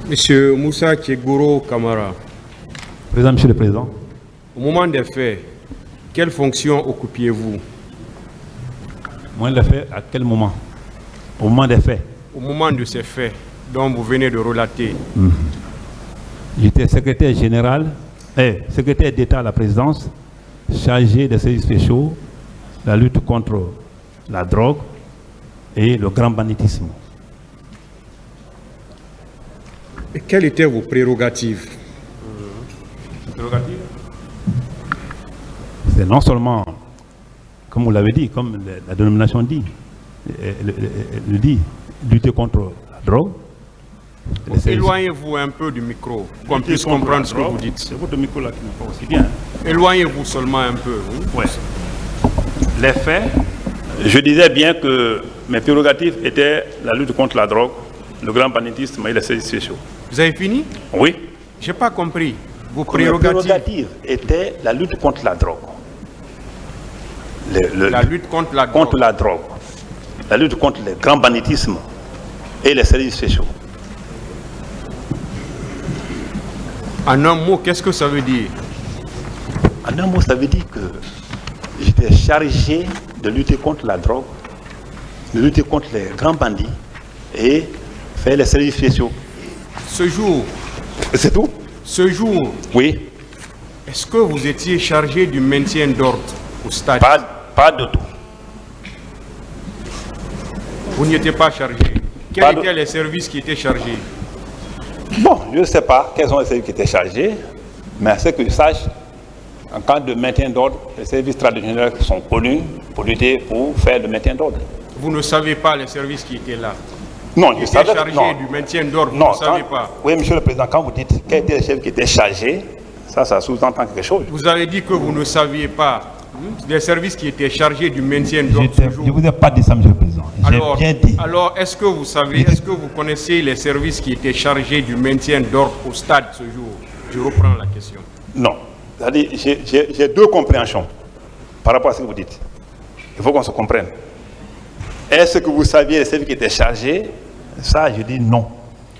Monsieur Moussa Tchegoro Kamara, Président, Monsieur le Président. au moment des faits, quelle fonction occupiez-vous? Moi, le fait à quel moment? Au moment des faits. Au moment de ces faits dont vous venez de relater. J'étais secrétaire général, secrétaire d'État à la présidence, chargé des services spéciaux, la lutte contre la drogue et le grand banditisme. Et quelles étaient vos prérogatives? C'est non seulement, comme vous l'avez dit, comme la dénomination dit, le dit, lutter contre la drogue. Éloignez-vous un peu du micro, qu'on puisse comprendre ce que vous dites. C'est votre micro là qui n'est pas aussi bien. Éloignez-vous seulement un peu. Oui. Ouais. Les faits, je disais bien que mes prérogatives étaient la lutte contre la drogue, le grand banditisme et les services spéciaux. Vous avez fini? Oui. Je n'ai pas compris. Vos Mes prérogatives. prérogatives étaient la lutte contre la drogue. La lutte contre la drogue. Contre la drogue. La lutte contre le grand banditisme et les services spéciaux. En un mot, qu'est-ce que ça veut dire? En un mot, ça veut dire que j'étais chargé de lutter contre la drogue, de lutter contre les grands bandits et faire les services spéciaux. Ce jour, C'est tout? ce jour, Oui. est-ce que vous étiez chargé du maintien d'ordre au stade? Pas de tout. Vous n'y étiez pas chargé. Pas Quels de- étaient les services qui étaient chargés? Bon, je ne sais pas quels sont les services qui étaient chargés, mais à ce que je sache, en cas de maintien d'ordre, les services traditionnels sont connus pour lutter, pour faire le maintien d'ordre. Vous ne savez pas les services qui étaient là. Non, Qui je étaient savais chargés non. du maintien d'ordre, vous Non, ne savez pas. Oui, Monsieur le Président, quand vous dites quels étaient les chefs qui étaient chargés, ça sous-entend quelque chose. Vous avez dit que vous ne saviez pas les services qui étaient chargés du maintien d'ordre ce jour. Je ne vous ai pas dit ça, Monsieur le Président. Alors, J'ai bien dit. alors, est-ce que vous savez, est-ce que vous connaissez les services qui étaient chargés du maintien d'ordre au stade ce jour? Je reprends la question. Non. C'est-à-dire, j'ai deux compréhensions par rapport à ce que vous dites. Il faut qu'on se comprenne. Est-ce que vous saviez les services qui étaient chargés? Ça, je dis non.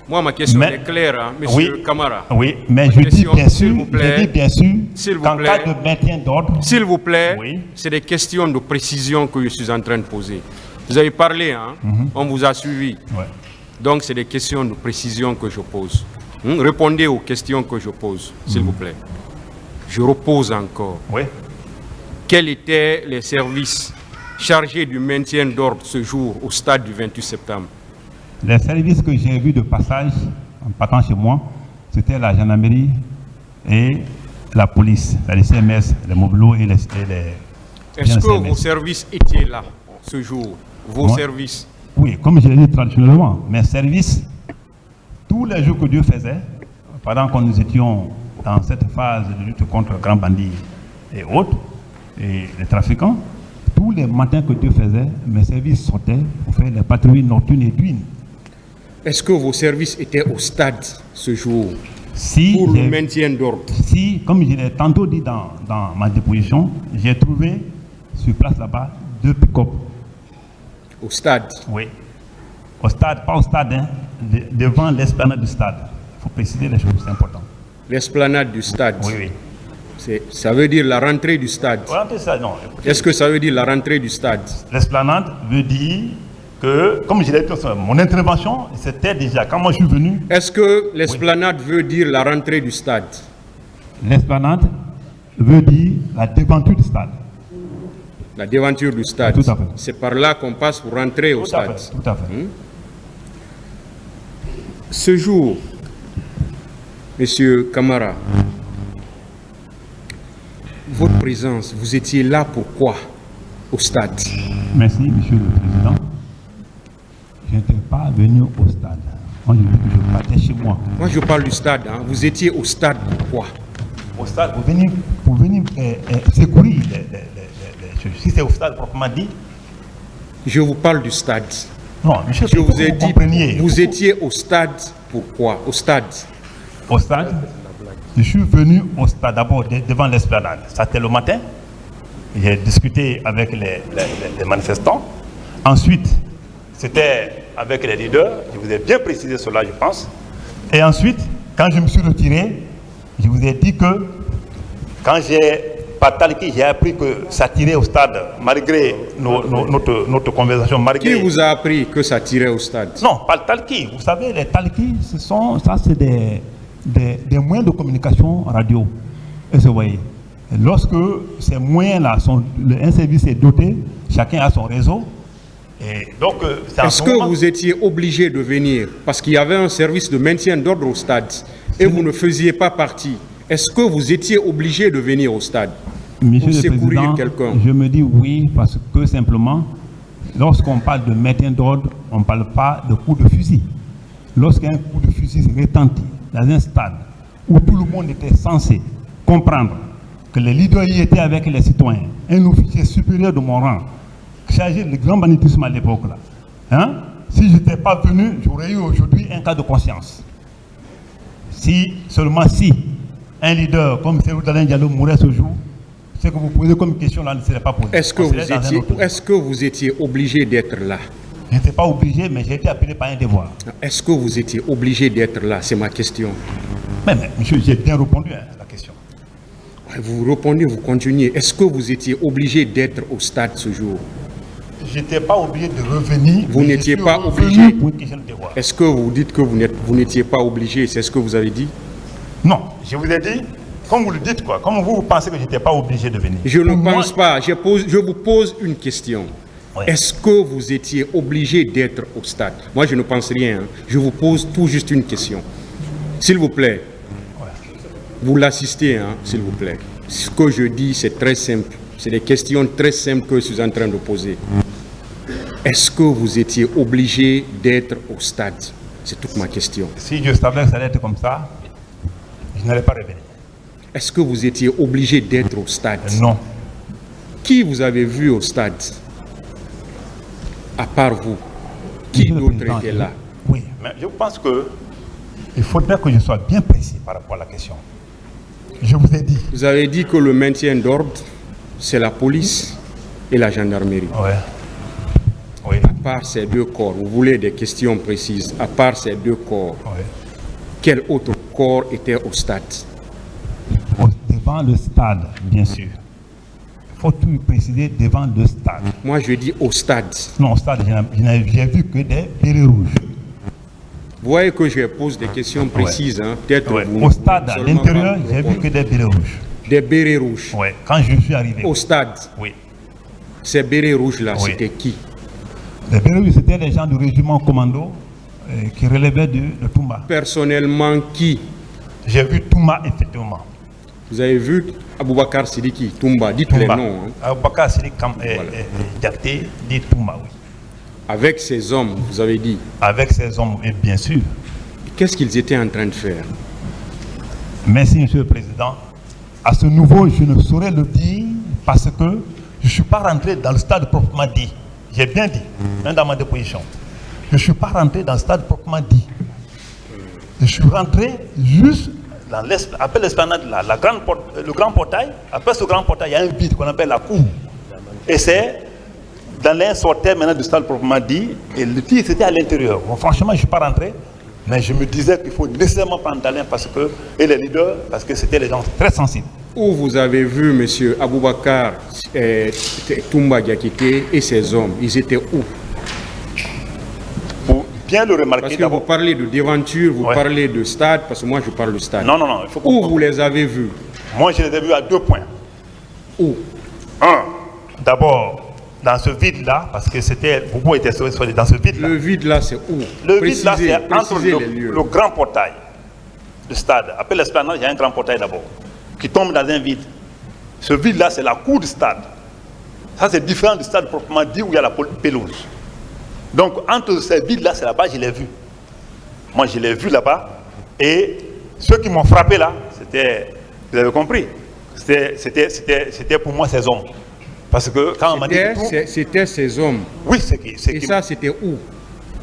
Moi, ma question Mais- est claire, hein, Monsieur Kamara. Oui, mais Ma je dis question, bien s'il sûr, vous plaît, je dis bien sûr s'il vous qu'en plaît. cas de maintien d'ordre, S'il vous plaît, Oui. c'est des questions de précision que je suis en train de poser. Vous avez parlé, hein, on vous a suivi. ouais. Donc, c'est des questions de précision que je pose. Répondez aux questions que je pose, s'il vous plaît. Je repose encore. Oui. Quels étaient les services chargés du maintien d'ordre ce jour au stade du 28 septembre? Les services que j'ai vus de passage en partant chez moi, c'était la gendarmerie et la police, les CMS, les mobilos et les Est-ce que CMS. vos services étaient là ce jour? Vos Moi- services? Oui, comme je l'ai dit traditionnellement, mes services, tous les jours que Dieu faisait, pendant que nous étions dans cette phase de lutte contre les grands bandits et autres, et les trafiquants, tous les matins que Dieu faisait, mes services sortaient pour faire les patrouilles nocturnes et nuits. Est-ce que vos services étaient au stade ce jour Si, pour le j'ai- maintien d'ordre? si, comme je l'ai tantôt dit dans ma déposition, j'ai trouvé sur place là-bas 2 pick-up. Au stade? Oui. Au stade, pas au stade, hein, devant l'esplanade du stade. Il faut préciser les choses, c'est important. L'esplanade du stade? Oui, oui. Ça veut dire la rentrée du stade? Orienter ça, non. Écoutez, Est-ce que ça veut dire la rentrée du stade? l'esplanade veut dire que, comme je l'ai dit, mon intervention, c'était déjà, quand moi je suis venu, Est-ce que l'esplanade veut dire la rentrée du stade? l'esplanade veut dire la devanture du stade. La devanture du stade? Tout à fait. C'est par là qu'on passe pour rentrer au Tout à stade. fait, tout à fait. Ce jour, Monsieur Kamara, votre présence, vous étiez là pourquoi au stade? Merci, Monsieur le Président. Je n'étais pas venu au stade. Moi, je dis que je partais chez moi. Moi, je parle du stade. Hein. Vous étiez au stade pourquoi? Au stade, pour venir secourir choses. Si c'est au stade proprement dit, Je vous parle du stade. non, monsieur, Je vous ai dit, compreniez. vous étiez au stade pourquoi? Au stade. Au stade, je suis venu au stade d'abord devant l'esplanade. Ça c'était le matin. J'ai discuté avec les manifestants. Ensuite, c'était avec les leaders. Je vous ai bien précisé cela, je pense. Et ensuite, quand je me suis retiré, je vous ai dit que quand par Talki, j'ai appris que ça tirait au stade, malgré notre conversation. Malgré... Qui vous a appris que ça tirait au stade? Non, pas le Talki. Vous savez, les Talki, c'est des moyens de communication radio. Et vous voyez, lorsque ces moyens-là, un service est doté, chacun a son réseau. Est-ce que vous étiez obligé de venir parce qu'il y avait un service de maintien d'ordre au stade et vous ne faisiez pas partie? Est-ce que vous étiez obligé de venir au stade Monsieur pour le Président, quelqu'un? je me dis oui parce que simplement, lorsqu'on parle de maintien d'ordre, on ne parle pas de coup de fusil. Lorsqu'un coup de fusil retentit dans un stade où tout le monde était censé comprendre que les leaders y étaient avec les citoyens, un officier supérieur de mon rang, chargé de grand banditisme à l'époque là. Hein? Si je n'étais pas venu, j'aurais eu aujourd'hui un cas de conscience. Seulement si un leader comme Cellou Dalein Diallo mourait ce jour, ce que vous posez comme question là ne serait pas posé. Est-ce que vous étiez obligé d'être là? Je n'étais pas obligé, mais j'ai été appelé par un devoir. Est-ce que vous étiez obligé d'être là? C'est ma question. Mais monsieur, j'ai bien répondu à la question. Vous répondez, vous continuez. Est-ce que vous étiez obligé d'être au stade ce jour? Je n'étais pas obligé de revenir. Vous n'étiez pas obligé. Est-ce que vous dites que vous n'étiez pas obligé? C'est ce que vous avez dit? Non, je vous ai dit, comme vous le dites, quoi. Comme vous pensez que je n'étais pas obligé de venir? Je ne pense pas. Je vous pose une question. Ouais. Est-ce que vous étiez obligé d'être au stade? Moi, je ne pense rien. Hein. Je vous pose tout juste une question. S'il vous plaît, vous l'assistez, hein, s'il vous plaît. Ce que je dis, c'est très simple. C'est des questions très simples que je suis en train de poser. Est-ce que vous étiez obligé d'être au stade? C'est toute ma question. Si je savais que ça allait être comme ça, je n'allais pas revenir. Est-ce que vous étiez obligé d'être au stade? Non. Qui vous avez vu au stade? À part vous, qui d'autre était là? Oui, mais je pense qu'il faudrait que je sois bien précis par rapport à la question. Je vous ai dit. Vous avez dit que le maintien d'ordre, c'est la police et la gendarmerie. Ouais. Oui. À part ces deux corps, vous voulez des questions précises. À part ces deux corps, oui. Quel autre corps était au stade? Devant le stade, bien sûr. Il faut tout préciser devant le stade. Moi, je dis au stade. Non, au stade, j'ai vu que des bérets rouges. Vous voyez que je pose des questions précises. Hein? Peut-être au stade, à l'intérieur, j'ai vu que des bérets rouges. Des bérets rouges? Oui, quand je suis arrivé. Au stade? Oui. Ces bérets rouges-là, c'était qui? Les bérets rouges, c'était les gens du régiment commando qui relevaient de Toumba. Personnellement, qui? J'ai vu Toumba, effectivement. Vous avez vu Aboubakar Sidiki, Toumba, dites les noms. Hein. Aboubakar Sidiki, Diakité, dit Toumba, oui. Avec ces hommes, vous avez dit? Avec ces hommes, et bien sûr. Qu'est-ce qu'ils étaient en train de faire? Merci, Monsieur le Président. À ce niveau, je ne saurais le dire parce que je ne suis pas rentré dans le stade proprement dit. J'ai bien dit, même dans ma déposition. Je ne suis pas rentré dans le stade proprement dit. Je suis rentré juste dans après l'esplanade, le grand portail. Après ce grand portail, il y a un vide qu'on appelle la cour. Et c'est dans l'un sortait maintenant du stade proprement dit. Et le tir, c'était à l'intérieur. Bon, franchement, je ne suis pas rentré. Mais je me disais qu'il faut nécessairement prendre Dalein et les leaders, parce que c'était les gens très sensibles. Où vous avez vu M. Aboubakar Toumba Diakité et ses hommes? Ils étaient où? Pour bien le remarquer. Parce que vous parlez de déventure, vous parlez de stade, parce que moi je parle de stade. Non, non, non. Il faut où vous les avez vus? Moi je les ai vus à 2 points. Où? Un, d'abord dans ce vide-là, parce que c'était, beaucoup étaient dans ce vide-là. Le vide-là, c'est où? Le vide-là, c'est entre le grand portail du stade. Après l'esplanade, il y a un grand portail d'abord, qui tombe dans un vide. Ce vide-là, c'est la cour du stade. Ça, c'est différent du stade proprement dit où il y a la pelouse. Donc, entre ces vides-là, c'est là-bas, je l'ai vu. Moi, je l'ai vu là-bas. Et ceux qui m'ont frappé là, c'était, vous avez compris, c'était pour moi ces hommes. Parce que quand on m'a dit c'était ces hommes. Oui, et ça, c'était où?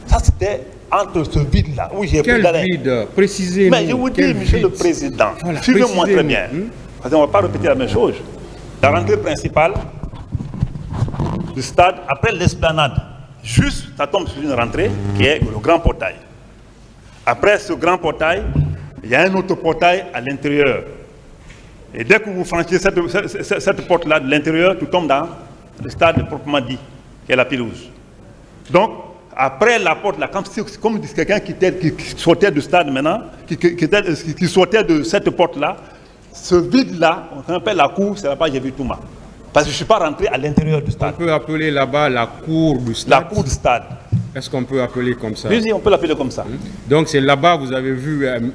Ça, c'était entre ce vide-là. Oui, j'ai quel vide? Précisez-nous. Mais je vous dis, Monsieur le Président, voilà, suivez-moi très bien. Parce qu'on ne va pas répéter la même chose. La rentrée principale du stade, après l'esplanade, juste, ça tombe sur une rentrée qui est le grand portail. Après ce grand portail, il y a un autre portail à l'intérieur. Et dès que vous franchissez cette porte-là de l'intérieur, tu tombes dans le stade proprement dit, qui est la pelouse. Donc, après la porte, là, comme quelqu'un qui sortait du stade maintenant, qui sortait de cette porte-là, ce vide-là, on appelle la cour, c'est là-bas que j'ai vu Touma. Parce que je ne suis pas rentré à l'intérieur du stade. On peut appeler là-bas la cour du stade. La cour du stade. Est-ce qu'on peut appeler comme ça? Oui, on peut l'appeler comme ça. Donc c'est là-bas vous avez vu M.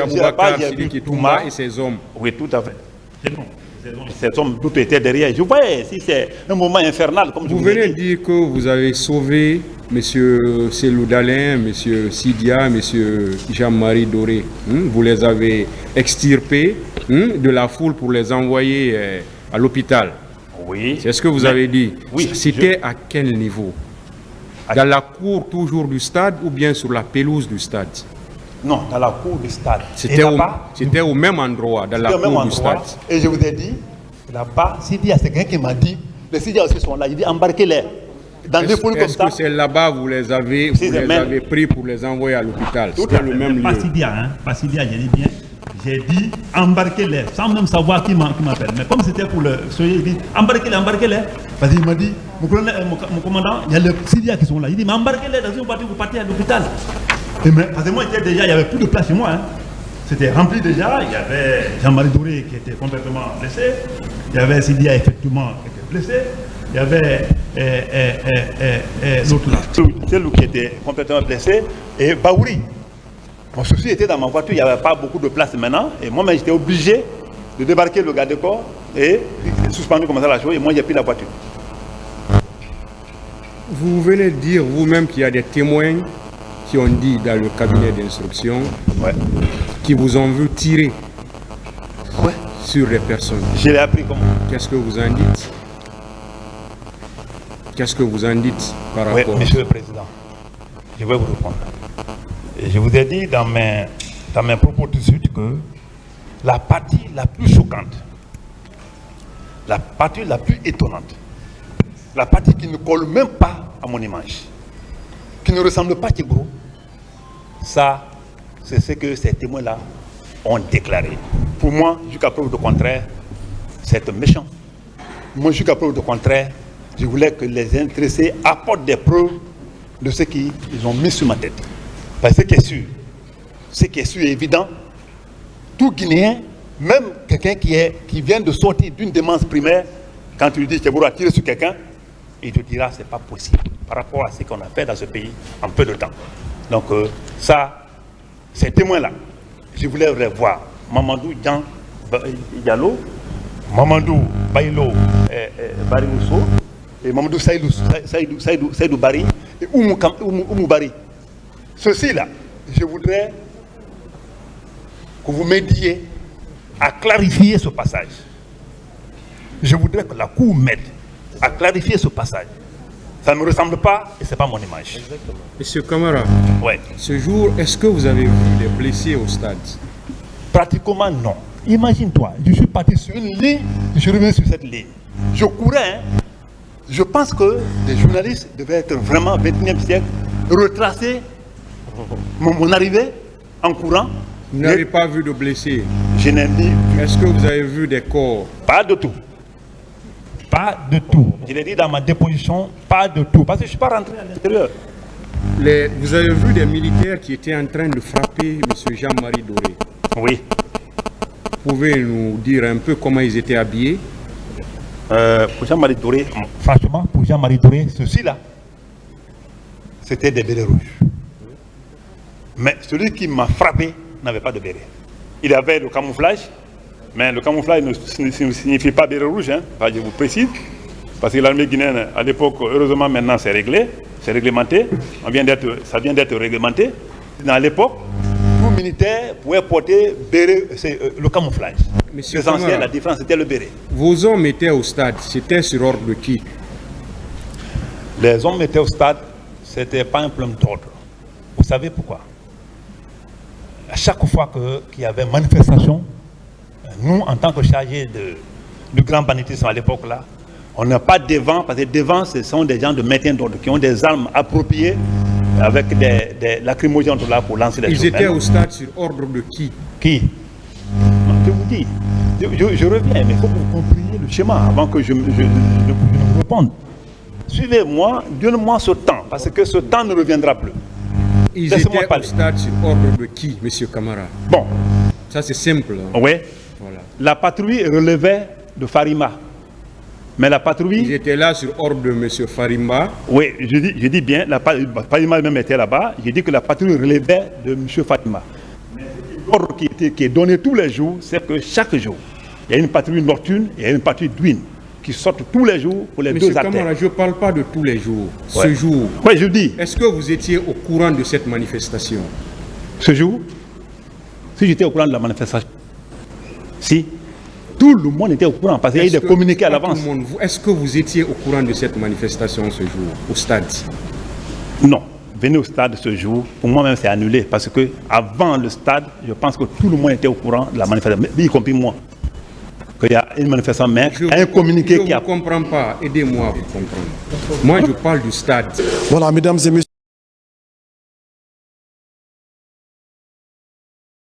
Aboubakar Sidiki Touma et ses hommes. Oui, tout à fait. C'est bon. Ces hommes, tout était derrière. Je voyais, si c'est un moment infernal, comme je vous venez de dire que vous avez sauvé M. Selou Dalin, M. Sidia, M. Jean-Marie Doré. Vous les avez extirpés de la foule pour les envoyer à l'hôpital. Oui. C'est ce que vous avez dit. Oui. C'était à quel niveau? Dans la cour toujours du stade ou bien sur la pelouse du stade? Non, dans la cour du stade. C'était au même endroit, dans la cour du stade. Et je vous ai dit, là-bas, Sidia, c'est quelqu'un qui m'a dit, les Sidia aussi sont là, il dit embarquez-les. Dans des foules comme ça. Est-ce que c'est là-bas vous les avez pris pour les envoyer à l'hôpital? C'était le même lieu. Pas Sidia, hein? Pas Sidia, j'ai dit bien. J'ai dit embarquez-les, sans même savoir qui m'appelle. Mais comme c'était pour le soyer, il dit embarquez-les, embarquez-les. Parce qu'il m'a dit, mon commandant, il y a les Sidia qui sont là. Il dit mais embarquez-les dans une voiture, vous partez à l'hôpital. Parce que moi, il n'y avait plus de place chez moi. Hein. C'était rempli déjà. Il y avait Jean-Marie Doré qui était complètement blessé. Il y avait Sidia effectivement qui était blessé. Il y avait l'autre là, celui qui était complètement blessé. Et Baouri. Mon souci était dans ma voiture, il n'y avait pas beaucoup de place maintenant. Et moi, j'étais obligé de débarquer le garde-corps et suspendu comme ça la chose. Et moi, j'ai pris la voiture. Vous venez de dire vous-même qu'il y a des témoins qui ont dit dans le cabinet d'instruction qui vous ont vu tirer sur les personnes. Je l'ai appris comment? Qu'est-ce que vous en dites? Qu'est-ce que vous en dites par rapport Monsieur le Président, je vais vous répondre. Et je vous ai dit dans mes propos tout de suite que la partie la plus choquante, la partie la plus étonnante, la partie qui ne colle même pas à mon image, qui ne ressemble pas à Tigrou, ça, c'est ce que ces témoins-là ont déclaré. Pour moi, jusqu'à preuve du contraire, c'est méchant. Moi, jusqu'à preuve du contraire, je voulais que les intéressés apportent des preuves de ce qu'ils ont mis sur ma tête. Parce que ce qui est sûr et évident, tout Guinéen, même quelqu'un qui vient de sortir d'une démence primaire, quand tu lui dis que tu vas tirer sur quelqu'un, il te dira que ce n'est pas possible par rapport à ce qu'on a fait dans ce pays en peu de temps. Donc ça, ces témoins-là, je voulais les voir. Mamadou Diallo, Mamadou Bailo Bari Mousso, et Mamadou Saïdou Bari, et Oumou Bari. Ceci-là, je voudrais que vous m'aidiez à clarifier ce passage. Je voudrais que la Cour m'aide à clarifier ce passage. Ça ne me ressemble pas et ce n'est pas mon image. Exactement. Monsieur Camara, ouais. Ce jour, est-ce que vous avez vu des blessés au stade? Pratiquement non. Imagine-toi, je suis parti sur une ligne, je reviens sur cette ligne. Je courais, hein. Je pense que les journalistes devaient être vraiment 21e siècle, retracer mon arrivée en courant. Vous n'avez pas vu de blessés? Je n'ai ni vu. Est-ce que vous avez vu des corps? Pas de tout. Pas de tout. Je l'ai dit dans ma déposition, pas de tout. Parce que je ne suis pas rentré à l'intérieur. Vous avez vu des militaires qui étaient en train de frapper M. Jean-Marie Doré? Oui. Vous pouvez nous dire un peu comment ils étaient habillés? Pour Jean-Marie Doré, franchement, pour Jean-Marie Doré, ceci-là, c'était des bérets rouges. Mais celui qui m'a frappé n'avait pas de béret. Il avait le camouflage, mais le camouflage ne signifie pas béret rouge, hein, je vous précise. Parce que l'armée guinéenne, à l'époque, heureusement maintenant c'est réglé, c'est réglementé, ça vient d'être réglementé. À l'époque, tout militaire pouvait porter béret, le camouflage. L'essentiel, la différence, c'était le béret. Vos hommes étaient au stade, c'était sur ordre de qui? Les hommes étaient au stade, c'était pas un problème d'ordre. Vous savez pourquoi? À chaque fois qu'il y avait manifestation, nous, en tant que chargés du grand banditisme à l'époque là, on n'a pas devant, parce que devant, ce sont des gens de maintien d'ordre qui ont des armes appropriées avec des lacrymogènes là pour lancer des choses. Ils étaient au stade sur ordre de qui? Qui? Je vous dis, je reviens, mais il faut que vous compreniez le schéma avant que je vous réponde. Suivez-moi, donnez-moi ce temps, parce que ce temps ne reviendra plus. Ils étaient au stade sur ordre de qui, M. Camara? Bon. Ça, c'est simple. Hein. Oui. Voilà. La patrouille relevait de Farima. Mais la patrouille... Ils étaient là sur ordre de M. Farima. Oui, je dis bien, Farima même était là-bas. J'ai dit que la patrouille relevait de M. Farima. Mais l'ordre qui est donné tous les jours, c'est que chaque jour, il y a une patrouille nocturne et une patrouille douine qui sortent tous les jours pour les deux artères. Camara, je ne parle pas de tous les jours. Ouais. Ce jour, oui, je dis. Est-ce que vous étiez au courant de cette manifestation? Ce jour, si j'étais au courant de la manifestation, si, tout le monde était au courant, parce qu'il y a eu des communiqués à l'avance. Est-ce que vous étiez au courant de cette manifestation ce jour, au stade? Non. Venez au stade ce jour, pour moi-même c'est annulé, parce que avant le stade, je pense que tout le monde était au courant de la manifestation, y compris moi. Il y a une manifestation, mais un communiqué qui a... Je ne comprends pas, aidez-moi à vous comprendre. Moi, je parle du stade. Voilà, mesdames et messieurs.